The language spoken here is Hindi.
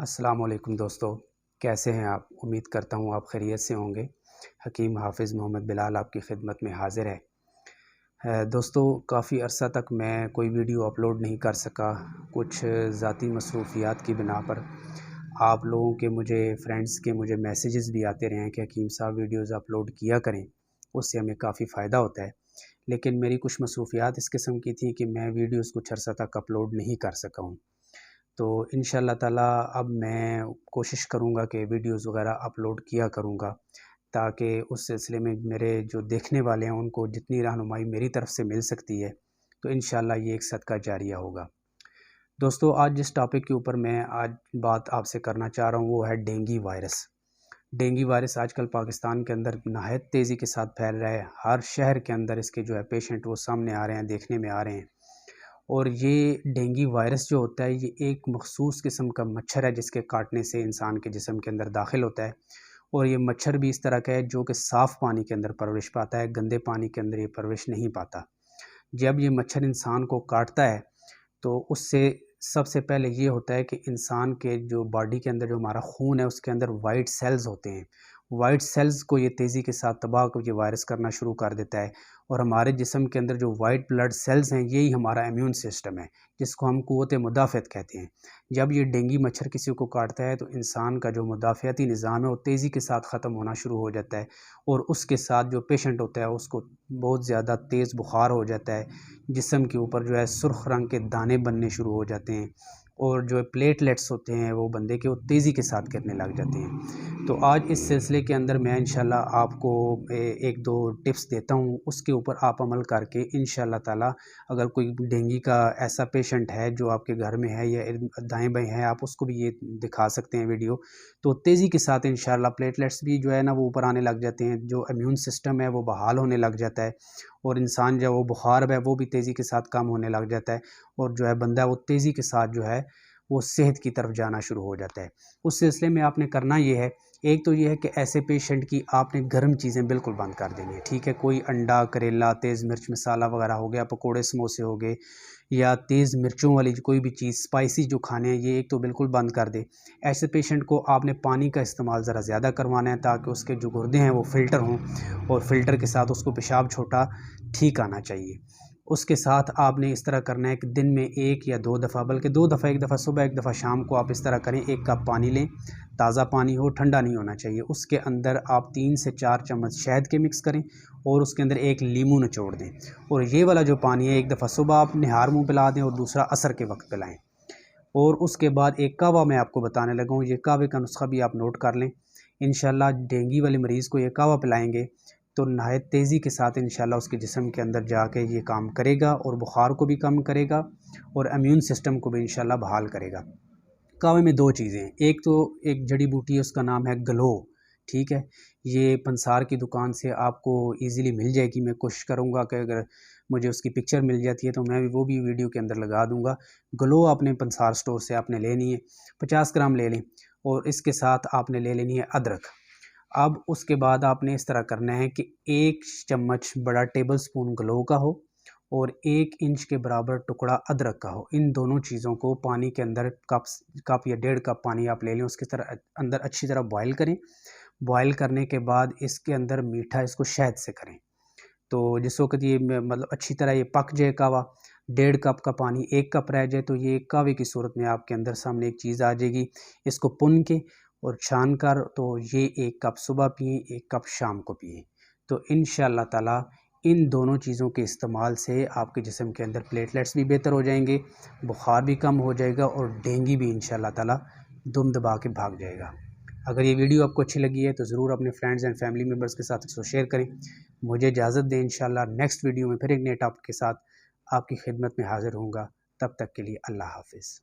अस्सलाम वालेकुम दोस्तों, कैसे हैं आप? उम्मीद करता हूँ आप खैरियत से होंगे। हकीम हाफ़िज़ मोहम्मद बिलाल आपकी खिदमत में हाज़िर है। दोस्तों, काफ़ी अरसा तक मैं कोई वीडियो अपलोड नहीं कर सका, कुछ ज़ाती मसरूफ़ियात की बिना पर। आप लोगों के फ्रेंड्स के मुझे मैसेजेस भी आते रहे हैं कि हकीम साहब वीडियोज़ अपलोड किया करें, उससे हमें काफ़ी फ़ायदा होता है। लेकिन मेरी कुछ मसरूफ़ियात इस किस्म की थी कि मैं वीडियोज़ कुछ अरसा तक अपलोड नहीं कर सका हूँ। तो इंशाअल्लाह ताला अब मैं कोशिश करूँगा कि वीडियोज़ वग़ैरह अपलोड किया करूँगा, ताकि उस सिलसिले में मेरे जो देखने वाले हैं उनको जितनी रहनुमाई मेरी तरफ़ से मिल सकती है, तो इंशाअल्लाह ये एक सदका जारिया होगा। दोस्तों, आज जिस टॉपिक के ऊपर मैं आज बात आपसे करना चाह रहा हूँ वो है डेंगू वायरस। डेंगू वायरस आजकल पाकिस्तान के अंदर नहायत तेज़ी के साथ फैल रहा है। हर शहर के अंदर इसके जो है पेशेंट वो सामने आ रहे हैं, देखने में आ रहे हैं। और ये डेंगू वायरस जो होता है ये एक मख़सूस किस्म का मच्छर है जिसके काटने से इंसान के जिस्म के अंदर दाखिल होता है। और ये मच्छर भी इस तरह का है जो कि साफ़ पानी के अंदर परवरिश पाता है, गंदे पानी के अंदर ये परवरिश नहीं पाता। जब ये मच्छर इंसान को काटता है तो उससे सबसे पहले ये होता है कि इंसान के जो बॉडी के अंदर जो हमारा खून है उसके अंदर वाइट सेल्स होते हैं। वाइट सेल्स को ये तेज़ी के साथ तबाह को ये वायरस करना शुरू कर देता है। और हमारे जिस्म के अंदर जो वाइट ब्लड सेल्स हैं यही हमारा इम्यून सिस्टम है, जिसको हम क़ुव्वत मुदाफ़अत कहते हैं। जब ये डेंगू मच्छर किसी को काटता है तो इंसान का जो मुदाफ़अती निज़ाम है वो तेज़ी के साथ ख़त्म होना शुरू हो जाता है। और उसके साथ जो पेशेंट होता है उसको बहुत ज़्यादा तेज़ बुखार हो जाता है, जिस्म के ऊपर जो है सुर्ख़ रंग के दाने बनने शुरू हो जाते हैं, और जो प्लेटलेट्स होते हैं वो बंदे के वो तेज़ी के साथ गिरने लग जाते हैं। तो आज इस सिलसिले के अंदर मैं इंशाअल्लाह आपको 1-2 टिप्स देता हूँ, उसके ऊपर आप अमल करके इंशाअल्लाह ताला अगर कोई डेंगू का ऐसा पेशेंट है जो आपके घर में है या दाएँ-बाएँ है, आप उसको भी ये दिखा सकते हैं वीडियो। तो तेज़ी के साथ इंशाअल्लाह प्लेटलेट्स भी जो है ना वो ऊपर आने लग जाते हैं, जो इम्यून सिस्टम है वो बहाल होने लग जाता है, और इंसान जो वो बुखार है वो भी तेज़ी के साथ कम होने लग जाता है, और जो है बंदा वो तेज़ी के साथ जो है वो सेहत की तरफ जाना शुरू हो जाता है। उस सिलसिले में आपने करना ये है, एक तो ये है कि ऐसे पेशेंट की आपने गर्म चीज़ें बिल्कुल बंद कर देनी है, ठीक है? कोई अंडा, करेला, तेज़ मिर्च मसाला वगैरह हो गया, पकोड़े समोसे हो गए, या तेज़ मिर्चों वाली कोई भी चीज़ स्पाइसी जो खाने हैं ये एक तो बिल्कुल बंद कर दें। ऐसे पेशेंट को आपने पानी का इस्तेमाल ज़रा ज़्यादा करवाना है ताकि उसके जो गुर्दे हैं वो फ़िल्टर हों, और फ़िल्टर के साथ उसको पेशाब छोटा ठीक आना चाहिए। उसके साथ आपने इस तरह करना है कि दिन में 1 या 2 दफ़ा, बल्कि 2 दफ़ा, 1 दफ़ा सुबह 1 दफ़ा शाम को आप इस तरह करें, 1 कप पानी लें, ताज़ा पानी हो, ठंडा नहीं होना चाहिए। उसके अंदर आप 3 से 4 चम्मच शहद के मिक्स करें और उसके अंदर 1 नींबू निचोड़ दें, और ये वाला जो पानी है 1 दफ़ा सुबह आप निहार मुँह पिला दें और दूसरा असर के वक़्त पिलाएँ। और उसके बाद एक कहवा मैं आपको बताने लगा हूँ, ये कहवे का नुस्ख़ा भी आप नोट कर लें। इंशाअल्लाह डेंगू वाले मरीज़ को ये कहवा पिलाएँगे तो नहायत तेज़ी के साथ इंशाअल्लाह उसके जिस्म के अंदर जाके ये काम करेगा, और बुखार को भी कम करेगा और इम्यून सिस्टम को भी इंशाअल्लाह बहाल करेगा। कहवे में 2 चीज़ें हैं, एक तो एक जड़ी बूटी है उसका नाम है गलो, ठीक है? ये पंसार की दुकान से आपको ईज़िली मिल जाएगी। मैं कोशिश करूँगा कि अगर मुझे उसकी पिक्चर मिल जाती है तो मैं भी वो भी वीडियो के अंदर लगा दूँगा। गलो आपने पंसार स्टोर से आपने लेनी है, 50 ग्राम ले लें, और इसके साथ आपने ले लेनी है अदरक। अब उसके बाद आपने इस तरह करना है कि 1 चम्मच बड़ा टेबलस्पून गलो का हो और 1 इंच के बराबर टुकड़ा अदरक का हो। इन दोनों चीज़ों को पानी के अंदर कप या 1.5 कप पानी आप ले लें, उसके अंदर अच्छी तरह बॉयल करें। बॉयल करने के बाद इसके अंदर मीठा इसको शहद से करें। तो जिस वक़्त ये मतलब अच्छी तरह ये पक जाए कहवा, 1.5 कप का पानी 1 कप रह जाए तो ये कहवे की सूरत में आपके अंदर सामने एक चीज़ आ जाएगी। इसको पुन के और छान कर तो ये 1 कप सुबह पिएँ, 1 कप शाम को पिएँ। तो इंशाअल्लाह ताला इन दोनों चीज़ों के इस्तेमाल से आपके जिस्म के अंदर प्लेटलेट्स भी बेहतर हो जाएंगे, बुखार भी कम हो जाएगा, और डेंगू भी इंशाअल्लाह ताला दुम दबा के भाग जाएगा। अगर ये वीडियो आपको अच्छी लगी है तो ज़रूर अपने फ्रेंड्स एंड फैमिली मेम्बर्स के साथ इसको शेयर करें। मुझे इजाज़त दें, इंशाअल्लाह नेक्स्ट वीडियो में फिर एक नए टॉपिक के साथ आपकी खिदमत में हाज़िर होऊँगा। तब तक के लिए अल्लाह हाफ़िज़।